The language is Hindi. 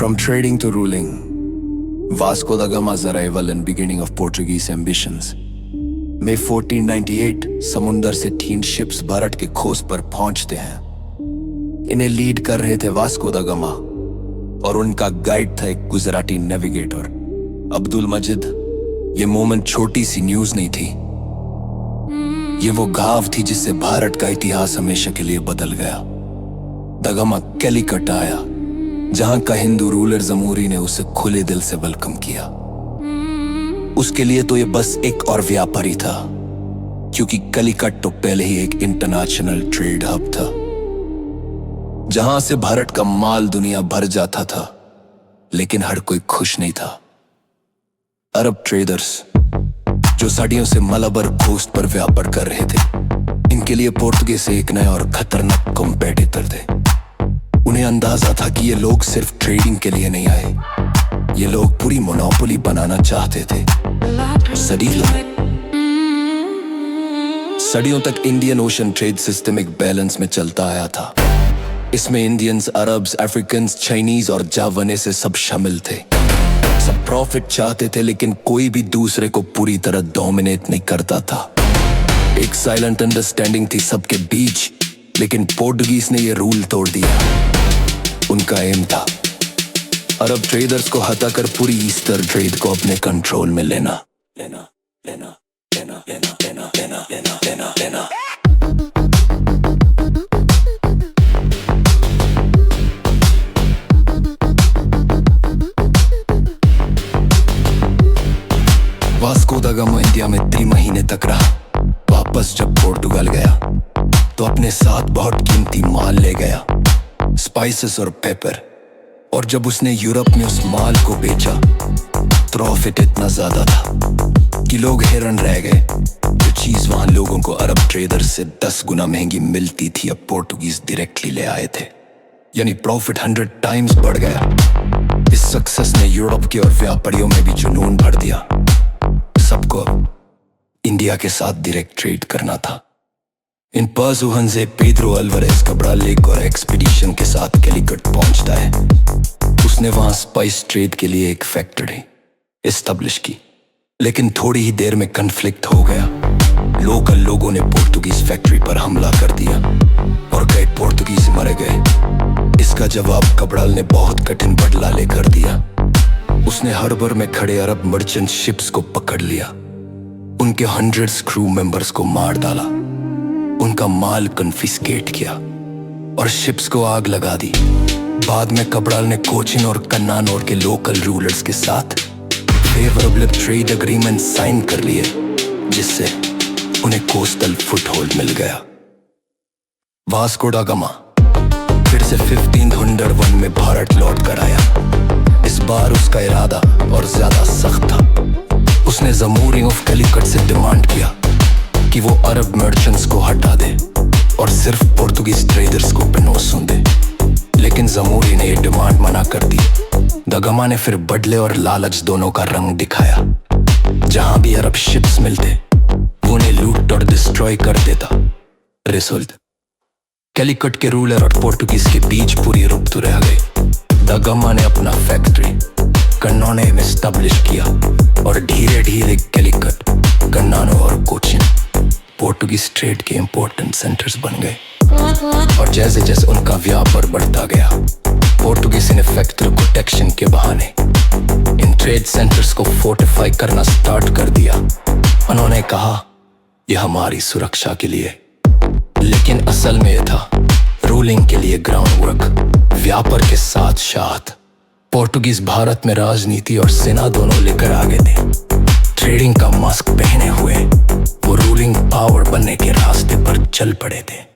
From trading to ruling, Vasco da Gama's arrival and beginning of Portuguese ambitions. May 1498 समुंदर से 3 शिप्स भारत के खोज पर पहुंचते हैं। इन्हें लीड कर रहे थे वास्को दा गामा और उनका गाइड था एक गुजराती नेविगेटर अब्दुल मजिद। ये मोमेंट छोटी सी न्यूज नहीं थी, ये वो घाव थी जिससे भारत का इतिहास हमेशा के लिए बदल गया। दा गामा कैलीकट आया, जहां का हिंदू रूलर जमूरी ने उसे खुले दिल से वेलकम किया। उसके लिए तो ये बस एक और व्यापारी था, क्योंकि कलिकट तो पहले ही एक इंटरनेशनल ट्रेड हब था, जहां से भारत का माल दुनिया भर जाता था। लेकिन हर कोई खुश नहीं था। अरब ट्रेडर्स जो सदियों से मलाबार कोस्ट पर व्यापार कर रहे थे, इनके लिए पुर्तगाल एक नया और खतरनाक कॉम्पिटिटर थे। उन्हें अंदाजा था कि ये लोग सिर्फ ट्रेडिंग के लिए नहीं आए, ये लोग पूरी मोनोपोली बनाना चाहते थे। सदियों तक इंडियन ओशन ट्रेड सिस्टम एक बैलेंस में चलता आया था। इसमें इंडियंस, अरब्स, अफ्रीकन्स, चाइनीज और जावानीज सब शामिल थे। सब प्रॉफिट चाहते थे, लेकिन कोई भी दूसरे को पूरी तरह डोमिनेट नहीं करता था। एक साइलेंट अंडरस्टैंडिंग थी सबके बीच, लेकिन पोर्टुगीज ने यह रूल तोड़ दिया। उनका एम था अरब ट्रेडर्स को हटाकर पूरी ईस्टर्न ट्रेड को अपने कंट्रोल में लेना। वास्को दा गामा इंडिया में 3 महीने तक रहा। वापस जब पोर्टुगाल गया तो अपने साथ बहुत कीमती माल ले गया, स्पाइसेस और पेपर। और जब उसने यूरोप में उस माल को बेचा, प्रॉफिट इतना ज्यादा था कि लोग हैरान रह गए। जो चीज वहां लोगों को अरब ट्रेडर से 10 गुना महंगी मिलती थी, अब पोर्टुगीज डायरेक्टली ले आए थे। यानी प्रॉफिट 100 टाइम्स बढ़ गया। इस सक्सेस ने यूरोप के और व्यापारियों में भी जुनून भर दिया। सबको इंडिया के साथ डायरेक्ट ट्रेड करना था। इन पासुहन से पेड्रो अल्वारेज कब्राल एक और एक्सपीडिशन के साथ कैलीकट पहुंचता है। उसने वहां स्पाइस ट्रेड के लिए एक फैक्ट्री एस्टेब्लिश की, लेकिन थोड़ी ही देर में कन्फ्लिक्ट हो गया। लोकल लोगों ने पोर्टुगीज फैक्ट्री पर हमला कर दिया और कई पोर्टुगीज मारे गए। इसका जवाब कब्राल ने बहुत कठिन बदला लेकर दिया। उसने हार्बर में खड़े अरब मर्चेंट शिप्स को पकड़ लिया, उनके 100 क्रू मेंबर्स को मार डाला, उनका माल कन्फिस्केट किया और शिप्स को आग लगा दी। बाद में कब्राल ने कोचिन और कन्नानौर के लोकल रूलर्स के साथ फेवरेबल ट्रेड एग्रीमेंट साइन कर लिए, जिससे उन्हें कोस्टल फुटहोल्ड मिल गया। वास्को दा गामा फिर से 1501 में भारत लौट कर आया। इस बार उसका इरादा और ज्यादा सख्त था। उसने जमूरी ऑफ कैलीकट से डिमांड किया कि वो अरब मर्चेंट्स को हटा दे और सिर्फ पोर्तुगीज ट्रेडर्स को पनोसन दे। लेकिन जमूरी ने यह डिमांड मना कर दी। दा गामा ने फिर बदले और लालच दोनों का रंग दिखाया। जहां भी अरब शिप्स मिलते, वो उन्हें लूट और डिस्ट्रॉय कर देता। रिजल्ट, कैलीकट के रूलर और पोर्टुगीज के बीच पूरी रुब्तु रह गई। दा गामा ने अपना फैक्ट्री कन्नौने में एस्टेब्लिश किया और धीरे धीरे कैलीकट, कन्नानो और कोचिन पोर्टुगीज ट्रेड के इंपॉर्टेंट सेंटर्स बन गए। और जैसे जैसे उनका व्यापार बढ़ता गया, पोर्टुगीज ने फैक्ट्री प्रोटेक्शन के बहाने इन ट्रेड सेंटर्स को फोर्टिफाई करना स्टार्ट कर दिया। उन्होंने कहा यह हमारी सुरक्षा के लिए, लेकिन असल में यह था रूलिंग के लिए ग्राउंड वर्क। व्यापार के साथ साथ पोर्टुगीज भारत में राजनीति और सेना दोनों लेकर आ गए थे। ट्रेडिंग का मास्क पहने हुए वो रूलिंग पावर बनने के रास्ते पर चल पड़े थे।